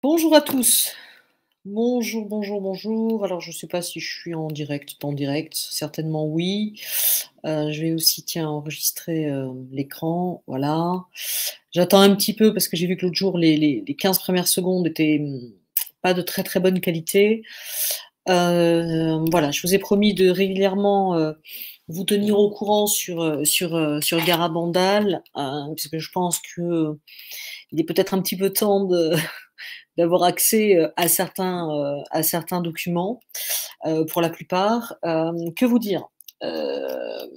Bonjour à tous. Bonjour, bonjour, bonjour. Alors, je ne sais pas si je suis en direct, pas en direct. Certainement oui. Je vais aussi, tiens, enregistrer, l'écran. Voilà. J'attends un petit peu parce que j'ai vu que l'autre jour, les 15 premières secondes étaient, pas de très, très bonne qualité. Voilà, je vous ai promis de régulièrement, vous tenir au courant sur Garabandal, puisque je pense qu'il est peut-être un petit peu temps de d'avoir accès, à certains documents, pour la plupart. Que vous dire? Hem,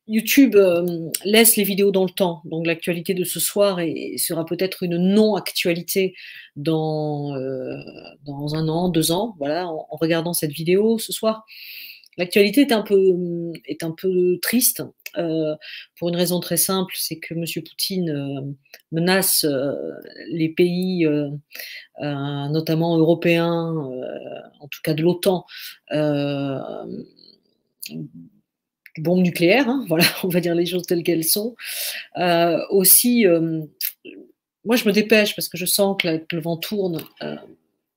YouTube, laisse les vidéos dans le temps, donc l'actualité de ce soir sera peut-être une non-actualité dans 1 an, 2 ans, voilà, en regardant cette vidéo ce soir. L'actualité est un peu triste, heu, pour une raison très simple, c'est que monsieur Poutine, menace, les pays, notamment européens, en tout cas de l'OTAN, hem, bombe nucléaire, hein, voilà, on va dire les choses telles qu'elles sont. Aussi, moi je me dépêche parce que je sens que le vent tourne.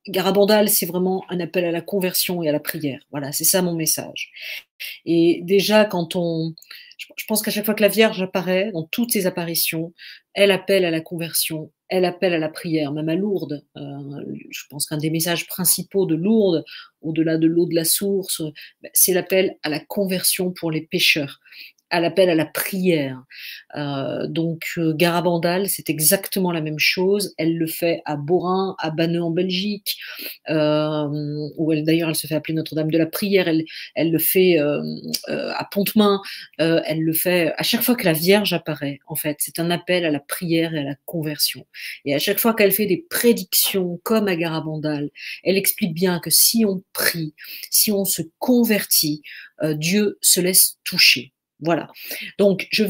Garabandal, c'est vraiment un appel à la conversion et à la prière. Voilà, c'est ça mon message. Et déjà, je pense qu'à chaque fois que la Vierge apparaît, dans toutes ses apparitions, elle appelle à la conversion, elle appelle à la prière, même à Lourdes. Je pense qu'un des messages principaux de Lourdes, au-delà de l'eau de la source, c'est l'appel à la conversion pour les pécheurs, à l'appel à la prière. Garabandal, c'est exactement la même chose. Elle le fait à Borin, à Banneux en Belgique, où d'ailleurs elle se fait appeler Notre-Dame de la Prière. Elle le fait à Pontemain, elle le fait à chaque fois que la Vierge apparaît, en fait. C'est un appel à la prière et à la conversion. Et à chaque fois qu'elle fait des prédictions, comme à Garabandal, elle explique bien que si on prie, si on se convertit, Dieu se laisse toucher. Voilà. Donc, je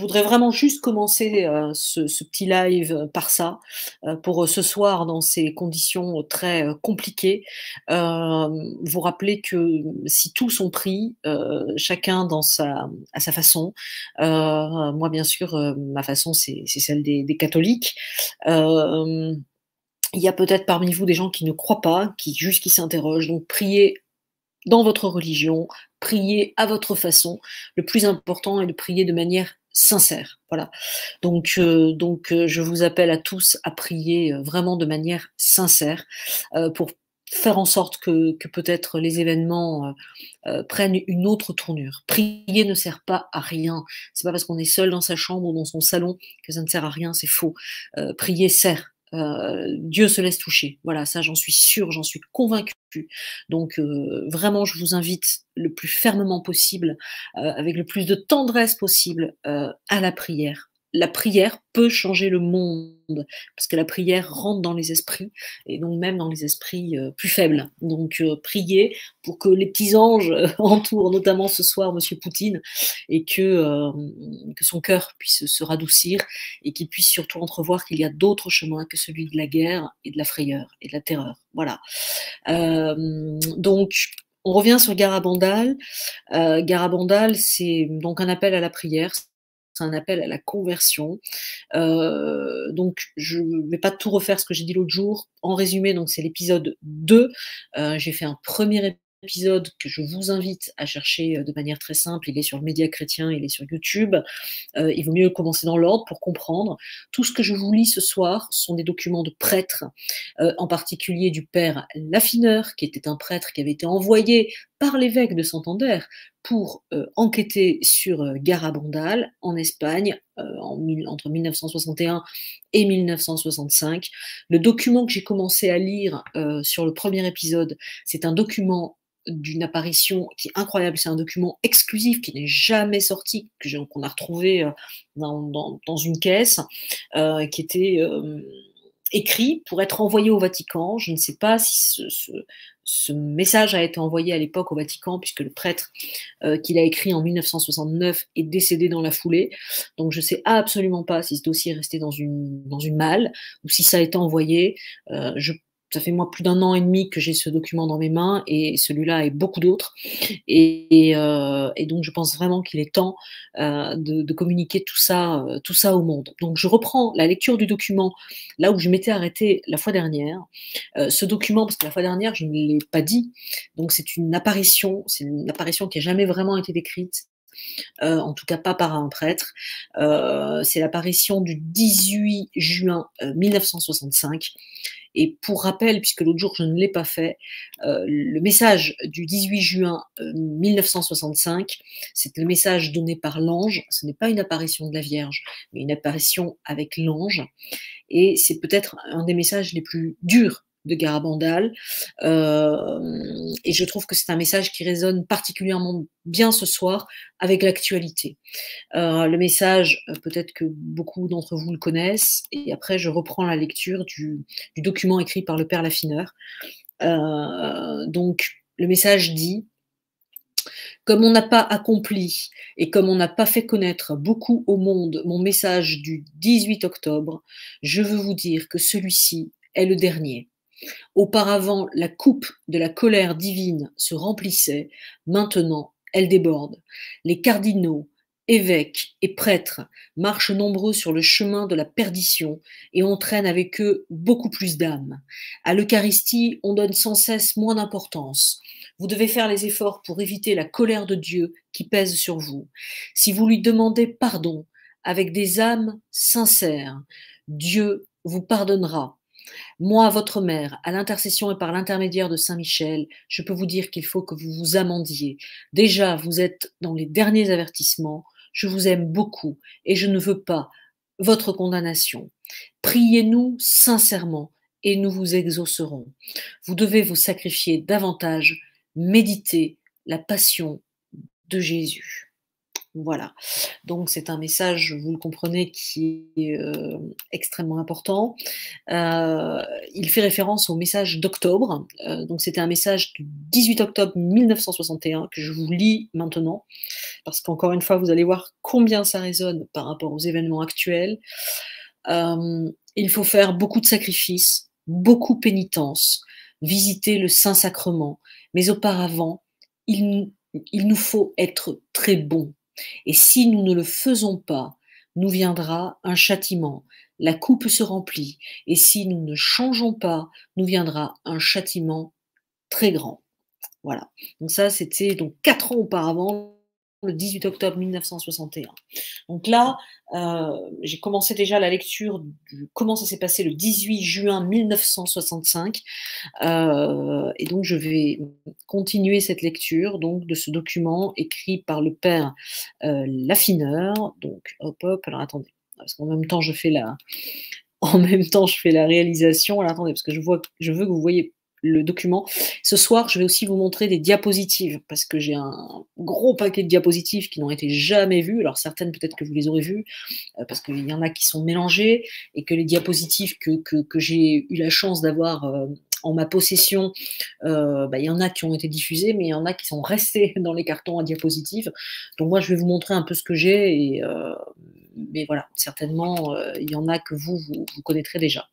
voudrais vraiment juste commencer ce petit live par ça, pour ce soir dans ces conditions très compliquées. Vous rappeler que si tous ont pris, chacun à sa façon, moi bien sûr, ma façon c'est celle des catholiques. Euh, il y a peut-être parmi vous des gens qui ne croient pas, qui s'interrogent. Donc priez dans votre religion, priez à votre façon. Le plus important est de prier de manière sincère. Voilà. Je vous appelle à tous à prier vraiment de manière sincère pour faire en sorte que peut-être les événements prennent une autre tournure. Prier ne sert pas à rien. C'est pas parce qu'on est seul dans sa chambre ou dans son salon que ça ne sert à rien. C'est faux. Prier sert. Dieu se laisse toucher. Voilà, ça j'en suis sûre, j'en suis convaincue. Donc vraiment, je vous invite le plus fermement possible, avec le plus de tendresse possible, à la prière. La prière peut changer le monde, parce que la prière rentre dans les esprits, et donc même dans les esprits plus faibles. Donc priez pour que les petits anges entourent, notamment ce soir, Monsieur Poutine, et que son cœur puisse se radoucir, et qu'il puisse surtout entrevoir qu'il y a d'autres chemins que celui de la guerre et de la frayeur et de la terreur. Voilà. Donc, on revient sur Garabandal. Garabandal, c'est donc un appel à la prière, c'est un appel à la conversion. Donc, je ne vais pas tout refaire ce que j'ai dit l'autre jour. En résumé, donc c'est l'épisode 2. J'ai fait un premier épisode que je vous invite à chercher de manière très simple. Il est sur le Média Chrétien, il est sur YouTube. Il vaut mieux commencer dans l'ordre pour comprendre. Tout ce que je vous lis ce soir sont des documents de prêtres, en particulier du père Laffineur, qui était un prêtre qui avait été envoyé par l'évêque de Santander pour enquêter sur Garabandal en Espagne entre 1961 et 1965. Le document que j'ai commencé à lire sur le premier épisode, c'est un document d'une apparition qui est incroyable. C'est un document exclusif qui n'est jamais sorti, qu'on a retrouvé dans une caisse, qui était écrit pour être envoyé au Vatican. Je ne sais pas si ce message a été envoyé à l'époque au Vatican, puisque le prêtre qu'il a écrit en 1969 est décédé dans la foulée. Donc je ne sais absolument pas si ce dossier est resté dans une malle ou si ça a été envoyé. ça fait moi plus d'1 an et demi que j'ai ce document dans mes mains et celui-là et beaucoup d'autres et donc je pense vraiment qu'il est temps, de communiquer tout ça au monde. Donc je reprends la lecture du document là où je m'étais arrêtée la fois dernière. Ce document, parce que la fois dernière je ne l'ai pas dit, donc c'est une apparition qui a jamais vraiment été décrite. En tout cas pas par un prêtre. C'est l'apparition du 18 juin 1965. Et pour rappel, puisque l'autre jour je ne l'ai pas fait, le message du 18 juin 1965, c'est le message donné par l'ange. Ce n'est pas une apparition de la Vierge, mais une apparition avec l'ange. Et c'est peut-être un des messages les plus durs de Garabandal. Et je trouve que c'est un message qui résonne particulièrement bien ce soir avec l'actualité. Le message, peut-être que beaucoup d'entre vous le connaissent, et après je reprends la lecture du document écrit par le père Laffineur. Donc le message dit: comme on n'a pas accompli et comme on n'a pas fait connaître beaucoup au monde mon message du 18 octobre, je veux vous dire que celui-ci est le dernier. Auparavant, la coupe de la colère divine se remplissait, maintenant elle déborde. Les cardinaux, évêques et prêtres marchent nombreux sur le chemin de la perdition et entraînent avec eux beaucoup plus d'âmes. À l'Eucharistie, on donne sans cesse moins d'importance. Vous devez faire les efforts pour éviter la colère de Dieu qui pèse sur vous. Si vous lui demandez pardon avec des âmes sincères, Dieu vous pardonnera. Moi, votre mère, à l'intercession et par l'intermédiaire de Saint Michel, je peux vous dire qu'il faut que vous vous amendiez. Déjà, vous êtes dans les derniers avertissements. Je vous aime beaucoup et je ne veux pas votre condamnation. Priez-nous sincèrement et nous vous exaucerons. Vous devez vous sacrifier davantage, méditer la passion de Jésus. Voilà, donc c'est un message, vous le comprenez, qui est extrêmement important. Il fait référence au message d'octobre, donc c'était un message du 18 octobre 1961 que je vous lis maintenant, parce qu'encore une fois, vous allez voir combien ça résonne par rapport aux événements actuels. Il faut faire beaucoup de sacrifices, beaucoup pénitence, visiter le Saint-Sacrement, mais auparavant, il nous faut être très bons. Et si nous ne le faisons pas, nous viendra un châtiment. La coupe se remplit. Et si nous ne changeons pas, nous viendra un châtiment très grand. Voilà. Donc ça, c'était donc 4 ans auparavant, le 18 octobre 1961. Donc là, j'ai commencé déjà la lecture du comment ça s'est passé le 18 juin 1965. Et donc je vais continuer cette lecture donc de ce document écrit par le père Laffineur. Donc hop, alors attendez, parce qu'en même temps je fais la réalisation. Alors attendez, parce que je veux que vous voyez le document. Ce soir, je vais aussi vous montrer des diapositives, parce que j'ai un gros paquet de diapositives qui n'ont été jamais vues. Alors certaines, peut-être que vous les aurez vues, parce qu'il y en a qui sont mélangées, et que les diapositives que j'ai eu la chance d'avoir en ma possession, il y en a qui ont été diffusées, mais il y en a qui sont restées dans les cartons à diapositives. Donc moi, je vais vous montrer un peu ce que j'ai, mais voilà, certainement, il y en a que vous connaîtrez déjà.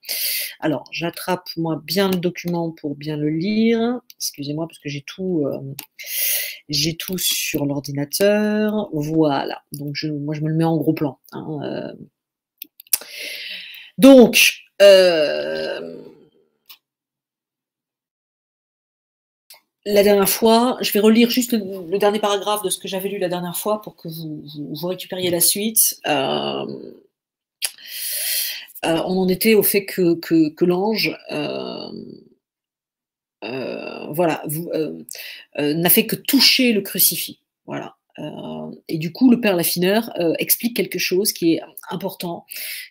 Alors, j'attrape moi bien le document pour bien le lire. Excusez-moi, parce que j'ai tout sur l'ordinateur. Voilà. Donc, moi, je me le mets en gros plan. Hein, Donc, la dernière fois, je vais relire juste le dernier paragraphe de ce que j'avais lu la dernière fois pour que vous récupériez la suite. On en était au fait que l'ange voilà, n'a fait que toucher le crucifix. Voilà. Et du coup, le père Laffineur explique quelque chose qui est important,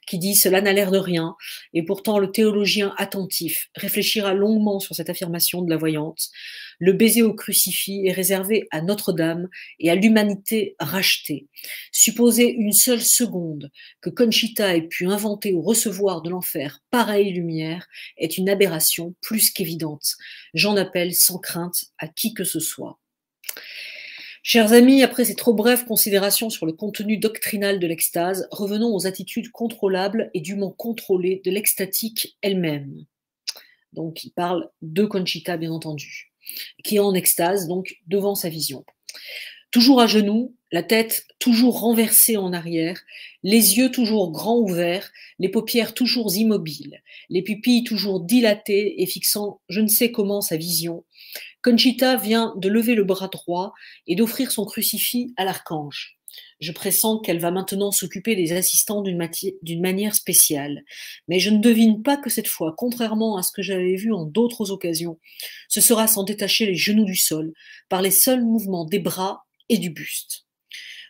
qui dit: cela n'a l'air de rien, et pourtant le théologien attentif réfléchira longuement sur cette affirmation de la voyante. Le baiser au crucifix est réservé à Notre-Dame et à l'humanité rachetée. Supposer une seule seconde que Conchita ait pu inventer ou recevoir de l'enfer pareille lumière est une aberration plus qu'évidente. J'en appelle sans crainte à qui que ce soit. Chers amis, après ces trop brèves considérations sur le contenu doctrinal de l'extase, revenons aux attitudes contrôlables et dûment contrôlées de l'extatique elle-même. Donc il parle de Conchita, bien entendu, qui est en extase, donc devant sa vision. Toujours à genoux, la tête toujours renversée en arrière, les yeux toujours grands ouverts, les paupières toujours immobiles, les pupilles toujours dilatées et fixant je ne sais comment sa vision, Conchita vient de lever le bras droit et d'offrir son crucifix à l'archange. Je pressens qu'elle va maintenant s'occuper des assistants d'une manière spéciale. Mais je ne devine pas que cette fois, contrairement à ce que j'avais vu en d'autres occasions, ce sera sans détacher les genoux du sol, par les seuls mouvements des bras et du buste.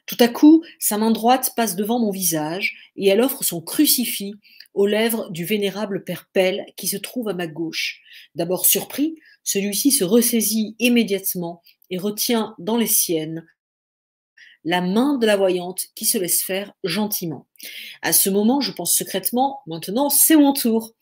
Tout à coup, sa main droite passe devant mon visage et elle offre son crucifix aux lèvres du vénérable père Pell qui se trouve à ma gauche. D'abord surpris, celui-ci se ressaisit immédiatement et retient dans les siennes la main de la voyante qui se laisse faire gentiment. À ce moment, je pense secrètement, maintenant c'est mon tour.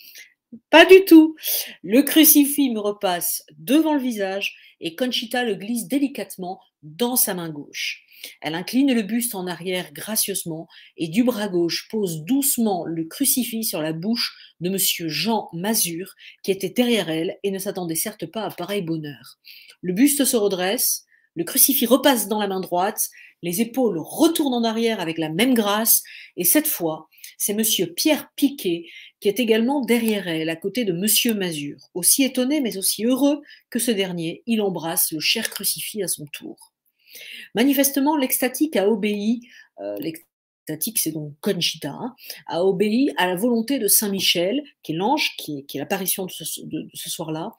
Pas du tout. Le crucifix me repasse devant le visage et Conchita le glisse délicatement dans sa main gauche. Elle incline le buste en arrière gracieusement et du bras gauche pose doucement le crucifix sur la bouche de monsieur Jean Mazure qui était derrière elle et ne s'attendait certes pas à pareil bonheur. Le buste se redresse, le crucifix repasse dans la main droite, les épaules retournent en arrière avec la même grâce et cette fois, c'est monsieur Pierre Piquet qui est également derrière elle, à côté de monsieur Mazure. Aussi étonné, mais aussi heureux que ce dernier, il embrasse le cher crucifix à son tour. Manifestement, l'extatique a obéi, l'extatique c'est donc Conchita, hein, a obéi à la volonté de Saint-Michel, qui est l'ange, qui est l'apparition de ce soir-là,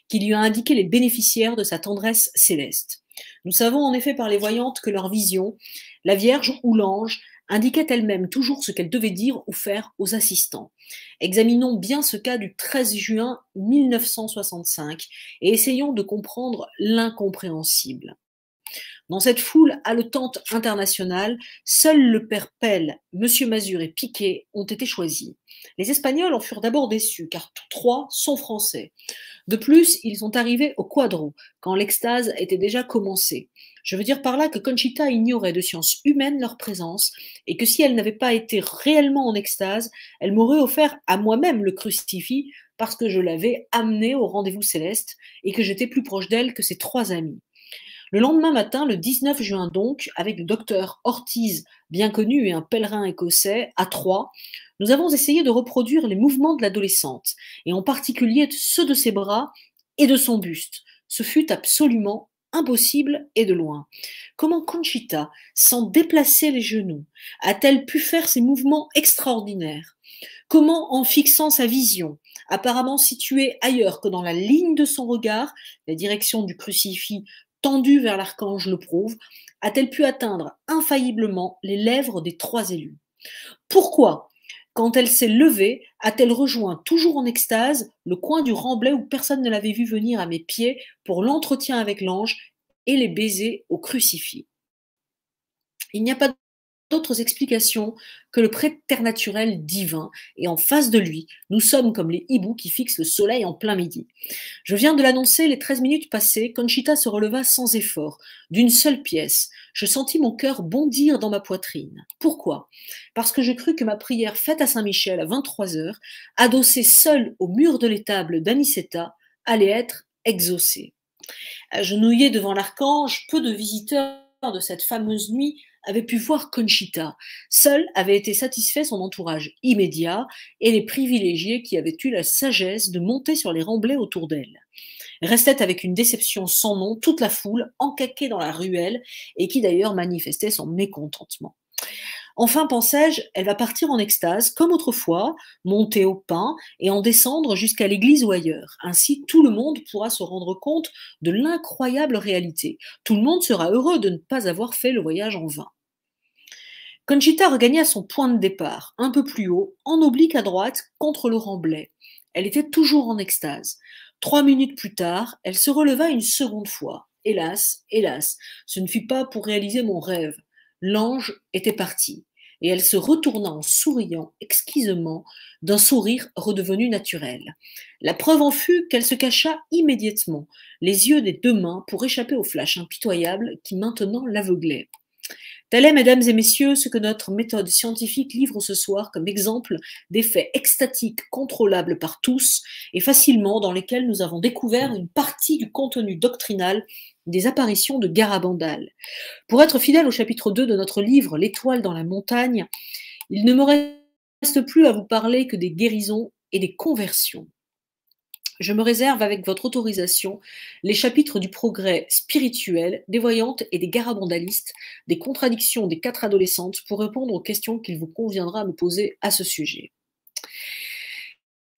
qui lui a indiqué les bénéficiaires de sa tendresse céleste. Nous savons en effet par les voyantes que leur vision, la Vierge ou l'ange, indiquait elle-même toujours ce qu'elle devait dire ou faire aux assistants. Examinons bien ce cas du 13 juin 1965 et essayons de comprendre l'incompréhensible. Dans cette foule haletante internationale, seuls le père Pell, monsieur Mazure et Piquet ont été choisis. Les Espagnols en furent d'abord déçus, car tous trois sont français. De plus, ils sont arrivés au quadro, quand l'extase était déjà commencée. Je veux dire par là que Conchita ignorait de sciences humaines leur présence, et que si elle n'avait pas été réellement en extase, elle m'aurait offert à moi-même le crucifix, parce que je l'avais amenée au rendez-vous céleste, et que j'étais plus proche d'elle que ses trois amis. Le lendemain matin, le 19 juin donc, avec le docteur Ortiz, bien connu et un pèlerin écossais, à Troyes, nous avons essayé de reproduire les mouvements de l'adolescente, et en particulier ceux de ses bras et de son buste. Ce fut absolument impossible et de loin. Comment Conchita, sans déplacer les genoux, a-t-elle pu faire ces mouvements extraordinaires? Comment, en fixant sa vision, apparemment située ailleurs que dans la ligne de son regard, la direction du crucifix tendue vers l'archange le prouve, a-t-elle pu atteindre infailliblement les lèvres des trois élus? Pourquoi, quand elle s'est levée, a-t-elle rejoint, toujours en extase, le coin du remblai où personne ne l'avait vu venir à mes pieds pour l'entretien avec l'ange et les baisers au crucifix? Il n'y a pas d'autres explications que le préternaturel divin, et en face de lui, nous sommes comme les hiboux qui fixent le soleil en plein midi. Je viens de l'annoncer, les 13 minutes passées, Conchita se releva sans effort, d'une seule pièce. Je sentis mon cœur bondir dans ma poitrine. Pourquoi? Parce que je crus que ma prière faite à Saint-Michel à 23 heures, adossée seule au mur de l'étable d'Aniceta, allait être exaucée. Agenouillé devant l'archange, peu de visiteurs de cette fameuse nuit avaient pu voir Conchita. Seul avait été satisfait son entourage immédiat et les privilégiés qui avaient eu la sagesse de monter sur les remblais autour d'elle. Restait avec une déception sans nom toute la foule encaquée dans la ruelle et qui d'ailleurs manifestait son mécontentement. Enfin, pensais-je, elle va partir en extase, comme autrefois, monter au pain et en descendre jusqu'à l'église ou ailleurs. Ainsi, tout le monde pourra se rendre compte de l'incroyable réalité. Tout le monde sera heureux de ne pas avoir fait le voyage en vain. Conchita regagna son point de départ, un peu plus haut, en oblique à droite, contre le remblai. Elle était toujours en extase. 3 minutes plus tard, elle se releva une seconde fois. Hélas, hélas, ce ne fut pas pour réaliser mon rêve. L'ange était parti, et elle se retourna en souriant exquisement d'un sourire redevenu naturel. La preuve en fut qu'elle se cacha immédiatement, les yeux des deux mains, pour échapper au flash impitoyable qui maintenant l'aveuglait. Tel est, mesdames et messieurs, ce que notre méthode scientifique livre ce soir comme exemple d'effets extatiques contrôlables par tous et facilement dans lesquels nous avons découvert une partie du contenu doctrinal des apparitions de Garabandal. Pour être fidèle au chapitre 2 de notre livre L'étoile dans la montagne, il ne me reste plus à vous parler que des guérisons et des conversions. Je me réserve, avec votre autorisation, les chapitres du progrès spirituel, des voyantes et des garabandalistes, des contradictions des 4 adolescentes, pour répondre aux questions qu'il vous conviendra me poser à ce sujet.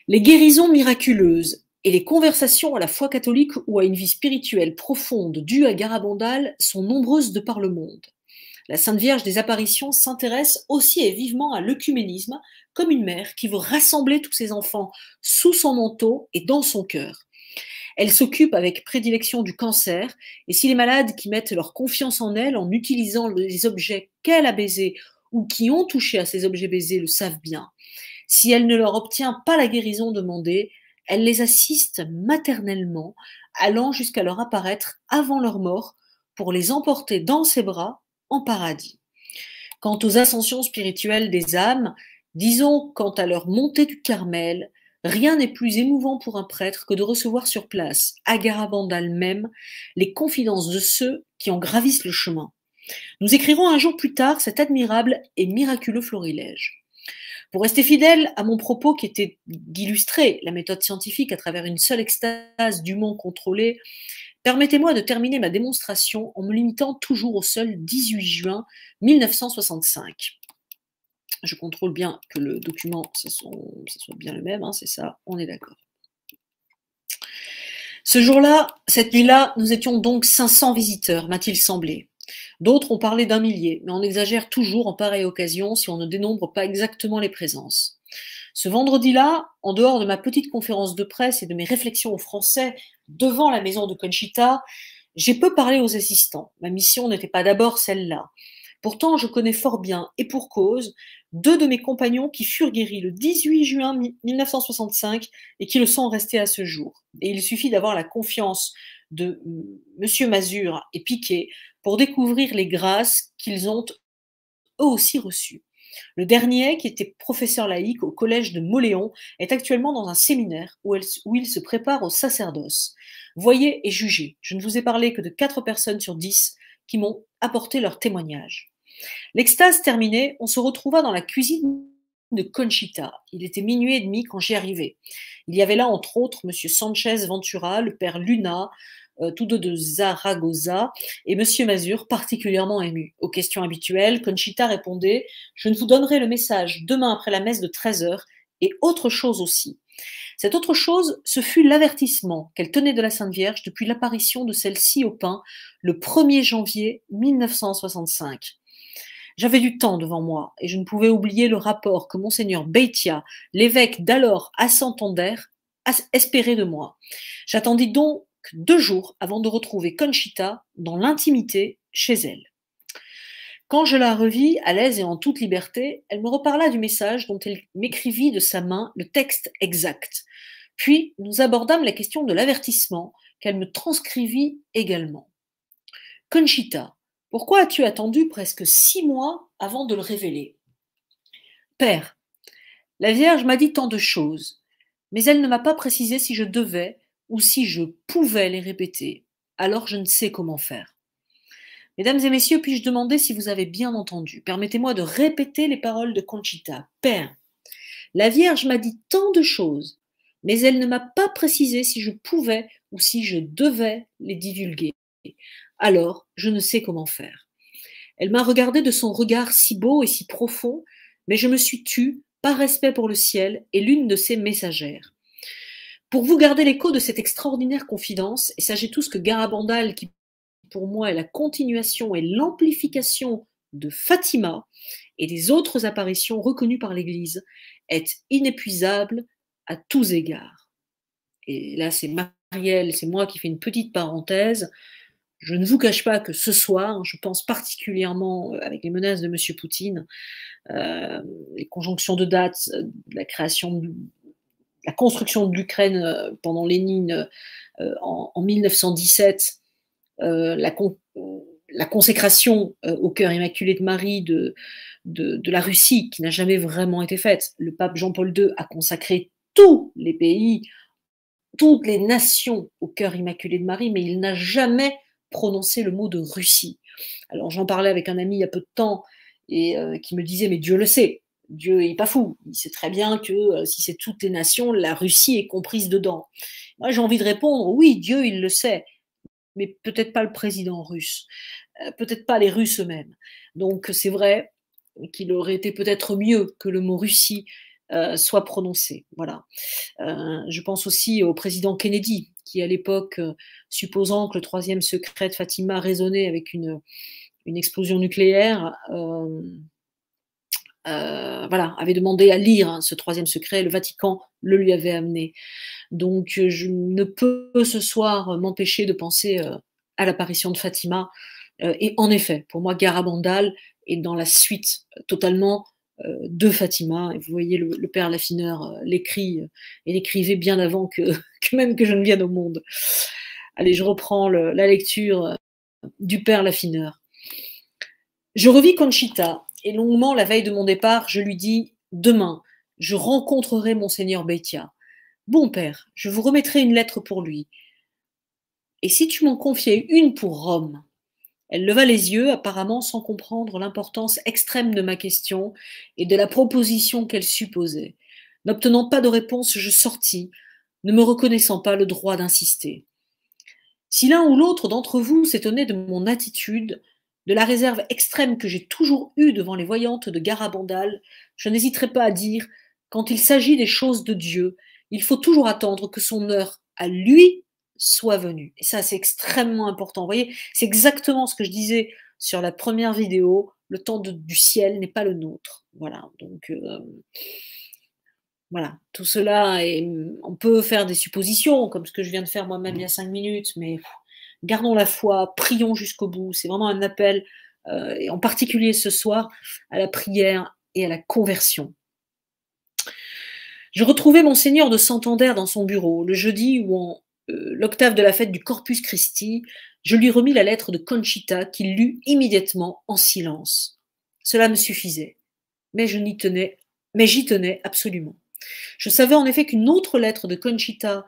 Les guérisons miraculeuses et les conversations à la foi catholique ou à une vie spirituelle profonde due à Garabandal sont nombreuses de par le monde. La Sainte Vierge des apparitions s'intéresse aussi et vivement à l'œcuménisme, comme une mère qui veut rassembler tous ses enfants sous son manteau et dans son cœur. Elle s'occupe avec prédilection du cancer, et si les malades qui mettent leur confiance en elle en utilisant les objets qu'elle a baisés ou qui ont touché à ces objets baisés le savent bien, si elle ne leur obtient pas la guérison demandée, elle les assiste maternellement, allant jusqu'à leur apparaître avant leur mort pour les emporter dans ses bras en paradis. Quant aux ascensions spirituelles des âmes, disons quant à leur montée du Carmel, rien n'est plus émouvant pour un prêtre que de recevoir sur place, à Garabandal même, les confidences de ceux qui en gravissent le chemin. Nous écrirons un jour plus tard cet admirable et miraculeux florilège. Pour rester fidèle à mon propos qui était d'illustrer la méthode scientifique à travers une seule extase dûment contrôlée, permettez-moi de terminer ma démonstration en me limitant toujours au seul 18 juin 1965. Je contrôle bien que le document, ça soit bien le même, hein, c'est ça, on est d'accord. Ce jour-là, cette nuit-là, nous étions donc 500 visiteurs, m'a-t-il semblé. D'autres ont parlé d'1 millier, mais on exagère toujours en pareille occasion si on ne dénombre pas exactement les présences. Ce vendredi-là, en dehors de ma petite conférence de presse et de mes réflexions au français devant la maison de Conchita, j'ai peu parlé aux assistants. Ma mission n'était pas d'abord celle-là. Pourtant, je connais fort bien, et pour cause, 2 de mes compagnons qui furent guéris le 18 juin 1965 et qui le sont restés à ce jour. Et il suffit d'avoir la confiance de M. Mazur et Piquet pour découvrir les grâces qu'ils ont eux aussi reçues. Le dernier, qui était professeur laïque au collège de Moléon, est actuellement dans un séminaire où il se prépare au sacerdoce. Voyez et jugez, je ne vous ai parlé que de 4 personnes sur 10 qui m'ont apporté leur témoignage. L'extase terminée, on se retrouva dans la cuisine de Conchita. Il était 00h30 quand j'y arrivai. Il y avait là, entre autres, M. Sanchez Ventura, le père Luna, tous deux de Zaragoza, et M. Mazur, particulièrement ému. Aux questions habituelles, Conchita répondait « Je ne vous donnerai le message demain après la messe de 13h, et autre chose aussi. » Cette autre chose, ce fut l'avertissement qu'elle tenait de la Sainte Vierge depuis l'apparition de celle-ci au pain le 1er janvier 1965. J'avais du temps devant moi et je ne pouvais oublier le rapport que monseigneur Beitia, l'évêque d'alors à Santander, espérait de moi. J'attendis donc 2 jours avant de retrouver Conchita dans l'intimité chez elle. Quand je la revis, à l'aise et en toute liberté, elle me reparla du message dont elle m'écrivit de sa main le texte exact. Puis nous abordâmes la question de l'avertissement qu'elle me transcrivit également. Conchita, pourquoi as-tu attendu presque 6 mois avant de le révéler? Père, la Vierge m'a dit tant de choses, mais elle ne m'a pas précisé si je devais ou si je pouvais les répéter. Alors je ne sais comment faire. Mesdames et messieurs, puis-je demander si vous avez bien entendu? Permettez-moi de répéter les paroles de Conchita. Père, la Vierge m'a dit tant de choses, mais elle ne m'a pas précisé si je pouvais ou si je devais les divulguer. Alors, je ne sais comment faire. Elle m'a regardé de son regard si beau et si profond, mais je me suis tue, par respect pour le ciel et l'une de ses messagères. Pour vous garder l'écho de cette extraordinaire confidence, et sachez tous que Garabandal, qui pour moi est la continuation et l'amplification de Fatima et des autres apparitions reconnues par l'Église, est inépuisable à tous égards. Et là, c'est Marielle, c'est moi qui fais une petite parenthèse. Je ne vous cache pas que ce soir, je pense particulièrement avec les menaces de M. Poutine, les conjonctions de dates, la construction de l'Ukraine pendant Lénine en 1917, la consécration au cœur immaculé de Marie de la Russie, qui n'a jamais vraiment été faite. Le pape Jean-Paul II a consacré tous les pays, toutes les nations au cœur immaculé de Marie, mais il n'a jamais prononcé le mot de Russie. Alors j'en parlais avec un ami il y a peu de temps, et qui me disait, mais Dieu le sait, Dieu n'est pas fou, il sait très bien que si c'est toutes les nations, la Russie est comprise dedans. Moi j'ai envie de répondre, oui, Dieu il le sait, mais peut-être pas le président russe, peut-être pas les Russes eux-mêmes. Donc c'est vrai qu'il aurait été peut-être mieux que le mot Russie soit prononcé. Voilà. Je pense aussi au président Kennedy, qui à l'époque, supposant que le troisième secret de Fatima résonnait avec une explosion nucléaire, voilà, avait demandé à lire ce troisième secret, le Vatican le lui avait amené. Donc je ne peux ce soir m'empêcher de penser à l'apparition de Fatima. Et en effet, pour moi, Garabandal est dans la suite totalement de Fatima. Et vous voyez, le père Laffineur l'écrit et l'écrivait bien avant que même que je ne vienne au monde. Allez, je reprends la lecture du père Laffineur. Je revis Conchita, et longuement la veille de mon départ, je lui dis « Demain, je rencontrerai monseigneur Beitia. Bon père, je vous remettrai une lettre pour lui. Et si tu m'en confiais une pour Rome ?» Elle leva les yeux, apparemment sans comprendre l'importance extrême de ma question et de la proposition qu'elle supposait. N'obtenant pas de réponse, je sortis, ne me reconnaissant pas le droit d'insister. Si l'un ou l'autre d'entre vous s'étonnait de mon attitude, de la réserve extrême que j'ai toujours eue devant les voyantes de Garabandal, je n'hésiterai pas à dire, quand il s'agit des choses de Dieu, il faut toujours attendre que son heure à lui soit venue. Et ça, c'est extrêmement important. Vous voyez, c'est exactement ce que je disais sur la première vidéo, le temps du ciel n'est pas le nôtre. Voilà, donc voilà, tout cela, on peut faire des suppositions, comme ce que je viens de faire moi-même il y a 5 minutes, mais gardons la foi, prions jusqu'au bout. C'est vraiment un appel, et en particulier ce soir, à la prière et à la conversion. Je retrouvais monseigneur de Santander dans son bureau, le jeudi où, en l'octave de la fête du Corpus Christi, je lui remis la lettre de Conchita qu'il lut immédiatement en silence. Cela me suffisait, mais j'y tenais absolument. Je savais en effet qu'une autre lettre de Conchita,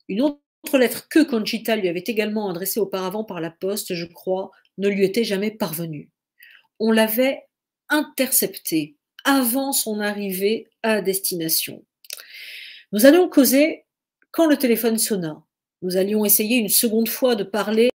une autre lettre que Conchita lui avait également adressée auparavant par la poste, je crois, ne lui était jamais parvenue. On l'avait interceptée avant son arrivée à destination. Nous allions causer quand le téléphone sonna. Nous allions essayer une seconde fois de parler.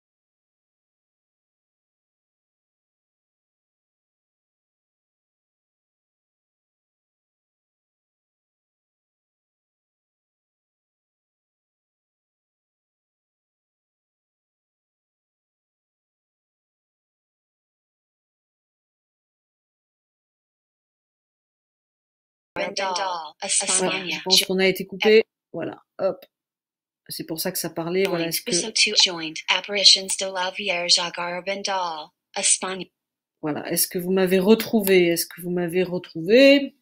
Voilà, je pense qu'on a été coupé. Voilà, hop. C'est pour ça que ça parlait. Voilà, voilà, est-ce que vous m'avez retrouvé? Est-ce que vous m'avez retrouvé?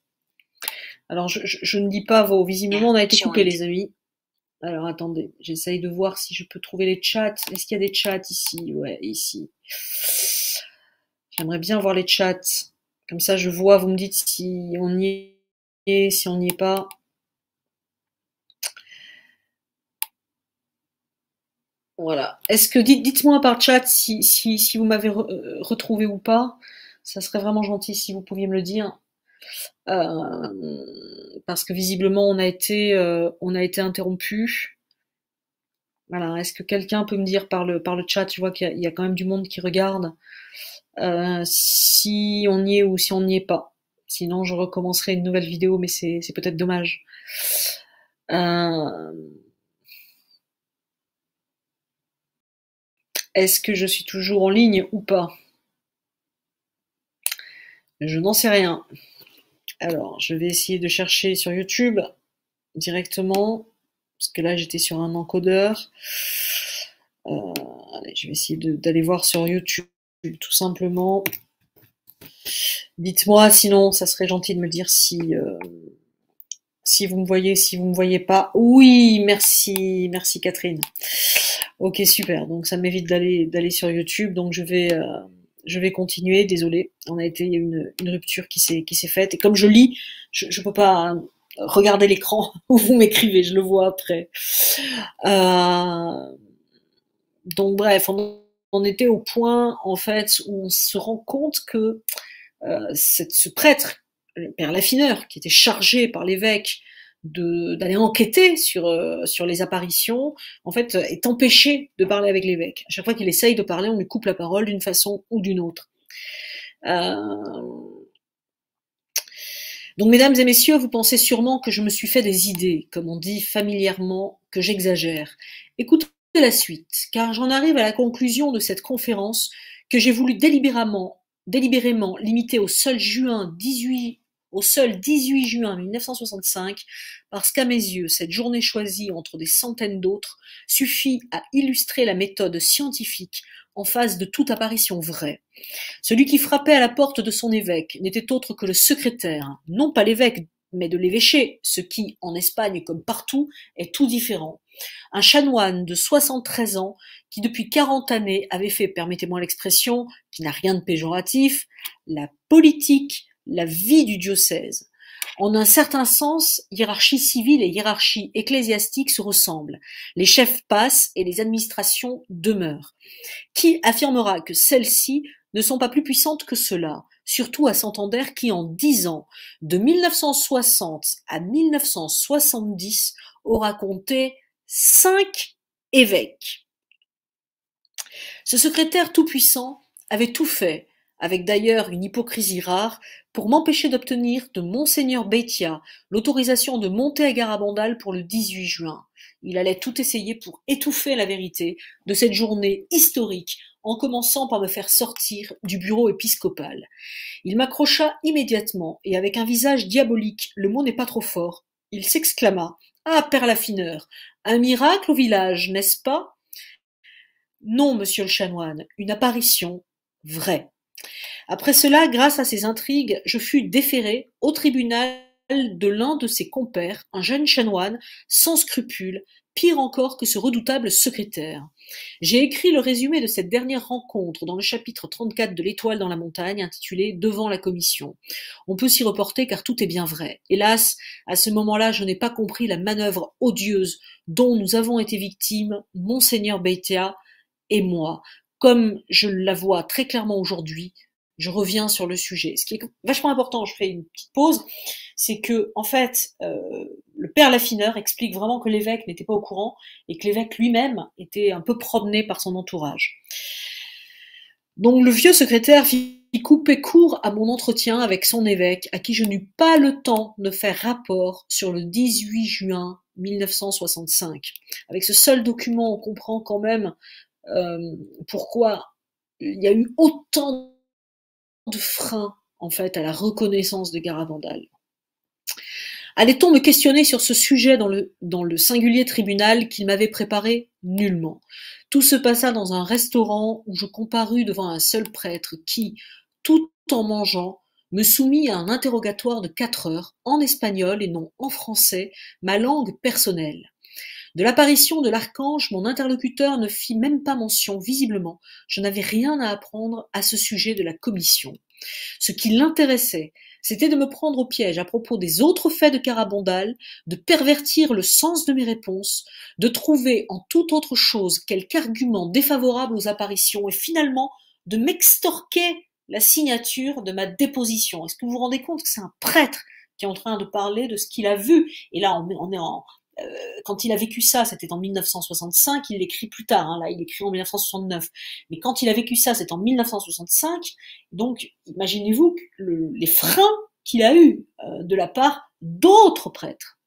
Alors, je ne dis pas vos... Visiblement, on a été coupé, les amis. Alors, attendez, j'essaye de voir si je peux trouver les chats. Est-ce qu'il y a des chats ici? Ouais, ici. J'aimerais bien voir les chats. Comme ça, je vois, vous me dites si on y est, si on n'y est pas. Voilà. Est-ce que dites-moi par chat si vous m'avez retrouvé ou pas. Ça serait vraiment gentil si vous pouviez me le dire. Parce que visiblement on a été interrompu. Voilà. Est-ce que quelqu'un peut me dire par le chat, je vois qu'il y a quand même du monde qui regarde, si on y est ou si on n'y est pas. Sinon je recommencerai une nouvelle vidéo, mais c'est peut-être dommage. Est-ce que je suis toujours en ligne ou pas? Je n'en sais rien. Alors, je vais essayer de chercher sur YouTube directement, parce que là j'étais sur un encodeur. Allez, je vais essayer d'aller voir sur YouTube, tout simplement. Dites-moi, sinon, ça serait gentil de me dire si vous me voyez, si vous me voyez pas. Oui, merci Catherine. Ok, super. Donc ça m'évite d'aller sur YouTube. Donc je vais continuer. Désolée, on a été il y a une rupture qui s'est faite. Et comme je lis, je peux pas regarder l'écran où vous m'écrivez. Je le vois après. Euh, donc bref, on était au point en fait où on se rend compte que ce prêtre, le père Laffineur, qui était chargé par l'évêque d'aller enquêter sur les apparitions, en fait, est empêché de parler avec l'évêque. À chaque fois qu'il essaye de parler, on lui coupe la parole d'une façon ou d'une autre. Donc, mesdames et messieurs, vous pensez sûrement que je me suis fait des idées, comme on dit familièrement, que j'exagère. Écoutez la suite, car j'en arrive à la conclusion de cette conférence que j'ai voulu délibérément limiter au seul 18 juin 1965, parce qu'à mes yeux, cette journée choisie entre des centaines d'autres suffit à illustrer la méthode scientifique en face de toute apparition vraie. Celui qui frappait à la porte de son évêque n'était autre que le secrétaire, non pas l'évêque, mais de l'évêché, ce qui, en Espagne comme partout, est tout différent. Un chanoine de 73 ans qui, depuis 40 années, avait fait, permettez-moi l'expression, qui n'a rien de péjoratif, la politique, la vie du diocèse. En un certain sens, hiérarchie civile et hiérarchie ecclésiastique se ressemblent. Les chefs passent et les administrations demeurent. Qui affirmera que celles-ci ne sont pas plus puissantes que cela, surtout à Santander qui, en 10 ans, de 1960 à 1970, aura compté 5 évêques. Ce secrétaire tout-puissant avait tout fait, avec d'ailleurs une hypocrisie rare, pour m'empêcher d'obtenir de Monseigneur Beitia l'autorisation de monter à Garabandal pour le 18 juin. Il allait tout essayer pour étouffer la vérité de cette journée historique, en commençant par me faire sortir du bureau épiscopal. Il m'accrocha immédiatement, et avec un visage diabolique, le mot n'est pas trop fort, il s'exclama « Ah, père Laffineur, un miracle au village, n'est-ce pas ?» Non, monsieur le chanoine, une apparition vraie. Après cela, grâce à ces intrigues, je fus déféré au tribunal de l'un de ses compères, un jeune chanoine, sans scrupules, pire encore que ce redoutable secrétaire. J'ai écrit le résumé de cette dernière rencontre dans le chapitre 34 de l'Étoile dans la montagne, intitulé Devant la commission. On peut s'y reporter car tout est bien vrai. Hélas, à ce moment-là, je n'ai pas compris la manœuvre odieuse dont nous avons été victimes, Monseigneur Beitia et moi. Comme je la vois très clairement aujourd'hui, je reviens sur le sujet. Ce qui est vachement important, je fais une petite pause, c'est que en fait, le père Laffineur explique vraiment que l'évêque n'était pas au courant et que l'évêque lui-même était un peu promené par son entourage. Donc le vieux secrétaire fit couper court à mon entretien avec son évêque, à qui je n'eus pas le temps de faire rapport sur le 18 juin 1965. Avec ce seul document, on comprend quand même pourquoi il y a eu autant de freins en fait à la reconnaissance de Garabandal. Allait-on me questionner sur ce sujet dans le singulier tribunal qu'il m'avait préparé? Nullement. Tout se passa dans un restaurant où je comparus devant un seul prêtre qui, tout en mangeant, me soumit à un interrogatoire de 4 heures, en espagnol et non en français, ma langue personnelle. De l'apparition de l'archange, mon interlocuteur ne fit même pas mention, visiblement. Je n'avais rien à apprendre à ce sujet de la commission. Ce qui l'intéressait, c'était de me prendre au piège à propos des autres faits de Garabandal, de pervertir le sens de mes réponses, de trouver en toute autre chose quelque argument défavorable aux apparitions et finalement de m'extorquer la signature de ma déposition. Est-ce que vous vous rendez compte que c'est un prêtre qui est en train de parler de ce qu'il a vu? Et là, on est quand il a vécu ça, c'était en 1965, il l'écrit plus tard, hein, là il écrit en 1969, mais quand il a vécu ça, c'est en 1965, donc imaginez-vous les freins qu'il a eus de la part d'autres prêtres.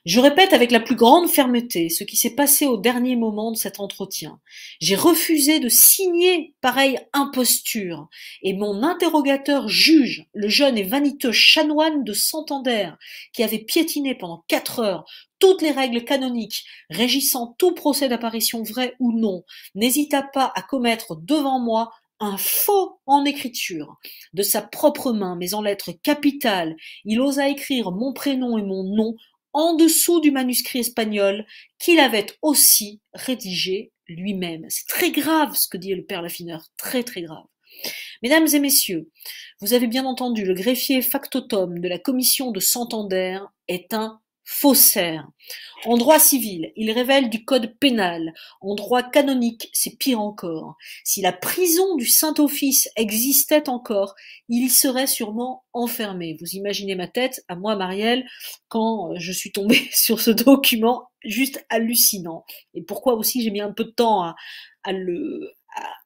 Je répète avec la plus grande fermeté ce qui s'est passé au dernier moment de cet entretien. J'ai refusé de signer pareille imposture, et mon interrogateur juge, le jeune et vaniteux chanoine de Santander, qui avait piétiné pendant 4 heures toutes les règles canoniques régissant tout procès d'apparition vrai ou non, n'hésita pas à commettre devant moi un faux en écriture. De sa propre main, mais en lettres capitales, il osa écrire mon prénom et mon nom en dessous du manuscrit espagnol qu'il avait aussi rédigé lui-même. C'est très grave ce que dit le père Laffineur, très très grave. Mesdames et messieurs, vous avez bien entendu, le greffier factotum de la commission de Santander est un faussaire. En droit civil, il révèle du code pénal. En droit canonique, c'est pire encore. Si la prison du Saint-Office existait encore, il y serait sûrement enfermé. Vous imaginez ma tête, à moi, Marielle, quand je suis tombée sur ce document juste hallucinant. Et pourquoi aussi j'ai mis un peu de temps à le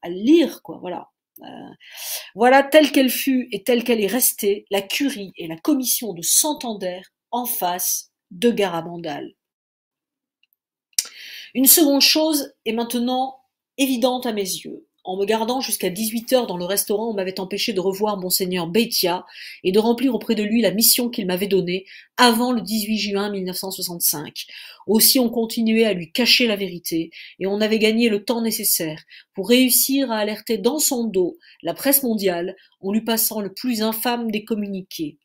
lire, quoi, voilà. Voilà telle qu'elle fut et telle qu'elle est restée, la curie et la commission de Santander en face de Garabandal. Une seconde chose est maintenant évidente à mes yeux. En me gardant jusqu'à 18h dans le restaurant, on m'avait empêché de revoir Monseigneur Beitia et de remplir auprès de lui la mission qu'il m'avait donnée avant le 18 juin 1965. Aussi on continuait à lui cacher la vérité et on avait gagné le temps nécessaire pour réussir à alerter dans son dos la presse mondiale en lui passant le plus infâme des communiqués.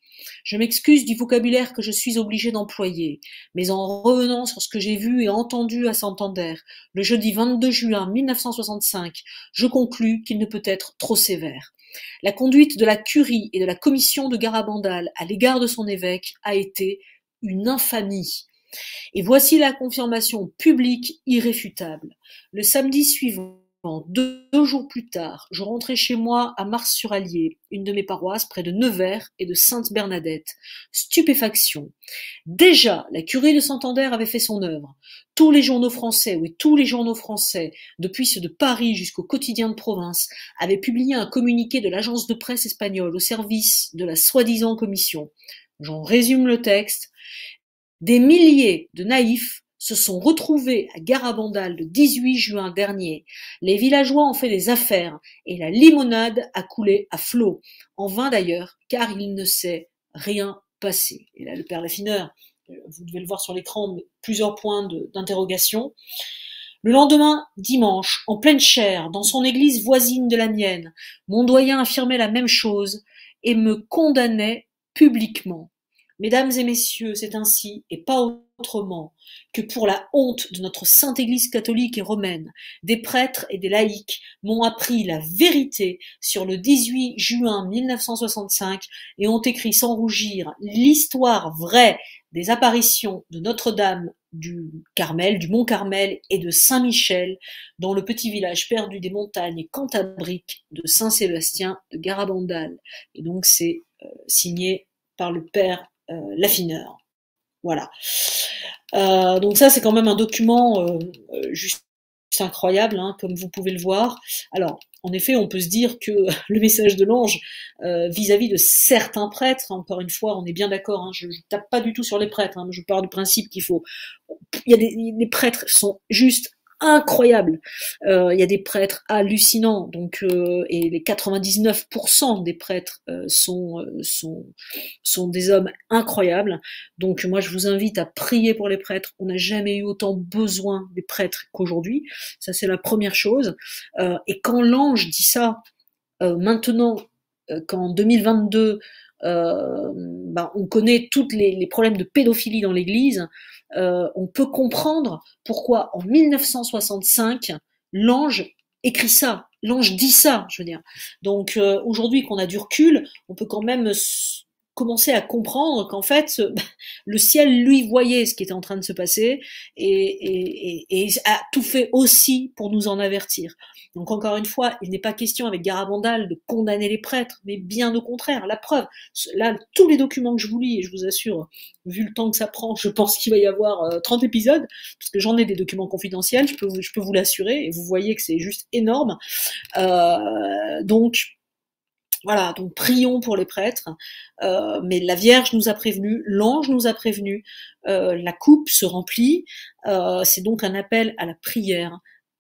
Je m'excuse du vocabulaire que je suis obligé d'employer, mais en revenant sur ce que j'ai vu et entendu à Santander le jeudi 22 juin 1965, je conclus qu'il ne peut être trop sévère. La conduite de la curie et de la commission de Garabandal à l'égard de son évêque a été une infamie. Et voici la confirmation publique irréfutable. Le samedi suivant, deux jours plus tard, je rentrais chez moi à Mars-sur-Allier, une de mes paroisses près de Nevers et de Sainte-Bernadette. Stupéfaction. Déjà, la curie de Santander avait fait son œuvre. Tous les journaux français, oui, tous les journaux français, depuis ceux de Paris jusqu'au quotidien de province, avaient publié un communiqué de l'agence de presse espagnole au service de la soi-disant commission. J'en résume le texte. Des milliers de naïfs se sont retrouvés à Garabandal le 18 juin dernier. Les villageois ont fait des affaires et la limonade a coulé à flot. En vain d'ailleurs, car il ne s'est rien passé. Et là, le père Laffineur, vous devez le voir sur l'écran, plusieurs points d'interrogation. Le lendemain, dimanche, en pleine chair, dans son église voisine de la mienne, mon doyen affirmait la même chose et me condamnait publiquement. Mesdames et messieurs, c'est ainsi, et pas autrement, que pour la honte de notre sainte Église catholique et romaine, des prêtres et des laïcs m'ont appris la vérité sur le 18 juin 1965 et ont écrit sans rougir l'histoire vraie des apparitions de Notre-Dame du Carmel, du Mont Carmel et de Saint-Michel dans le petit village perdu des montagnes cantabriques de Saint-Sébastien de Garabandal. Et donc c'est signé par le père Laffineur. Voilà. Donc ça, c'est quand même un document juste incroyable, hein, comme vous pouvez le voir. Alors, en effet, on peut se dire que le message de l'ange vis-à-vis de certains prêtres, encore une fois, on est bien d'accord, hein, je tape pas du tout sur les prêtres, hein, je pars du principe qu'il faut... les prêtres sont juste incroyables. Il y a des prêtres hallucinants, donc et les 99% des prêtres sont des hommes incroyables. Donc moi je vous invite à prier pour les prêtres. On n'a jamais eu autant besoin des prêtres qu'aujourd'hui. Ça c'est la première chose. Et quand l'ange dit ça, maintenant qu'en 2022 on connaît tous les problèmes de pédophilie dans l'Église, on peut comprendre pourquoi en 1965 l'ange écrit ça, l'ange dit ça, je veux dire. Donc aujourd'hui qu'on a du recul, on peut quand même commencer à comprendre qu'en fait le ciel lui voyait ce qui était en train de se passer et a tout fait aussi pour nous en avertir. Donc encore une fois, il n'est pas question avec Garabandal de condamner les prêtres, mais bien au contraire, la preuve. Là, tous les documents que je vous lis, et je vous assure, vu le temps que ça prend, je pense qu'il va y avoir 30 épisodes, parce que j'en ai des documents confidentiels, je peux vous l'assurer, et vous voyez que c'est juste énorme. Donc voilà, donc prions pour les prêtres, mais la Vierge nous a prévenus, l'ange nous a prévenus, la coupe se remplit, c'est donc un appel à la prière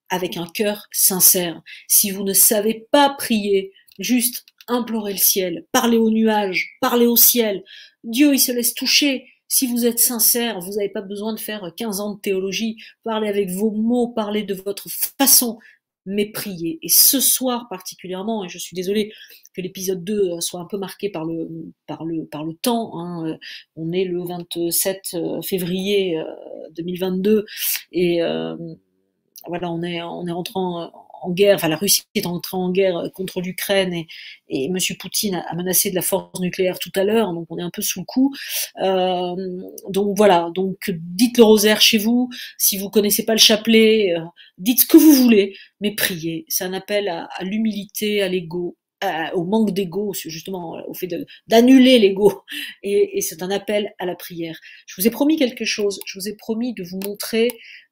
avec un cœur sincère. Si vous ne savez pas prier, juste implorer le ciel, parler aux nuages, parler au ciel, Dieu il se laisse toucher. Si vous êtes sincère, vous n'avez pas besoin de faire 15 ans de théologie, parlez avec vos mots, parlez de votre façon, mais priez. Et ce soir particulièrement, et je suis désolée, que l'épisode 2 soit un peu marqué par le temps. Hein. On est le 27 février 2022 et voilà, on est rentré en guerre, enfin la Russie est entrée en guerre contre l'Ukraine et M. Poutine a menacé de la force nucléaire tout à l'heure, donc on est un peu sous le coup. Euh, donc voilà, donc dites le rosaire chez vous, si vous connaissez pas le chapelet, dites ce que vous voulez, mais priez. C'est un appel à l'humilité, à l'ego, au manque d'ego, justement, au fait d'annuler l'ego. Et c'est un appel à la prière. Je vous ai promis quelque chose, je vous ai promis de vous montrer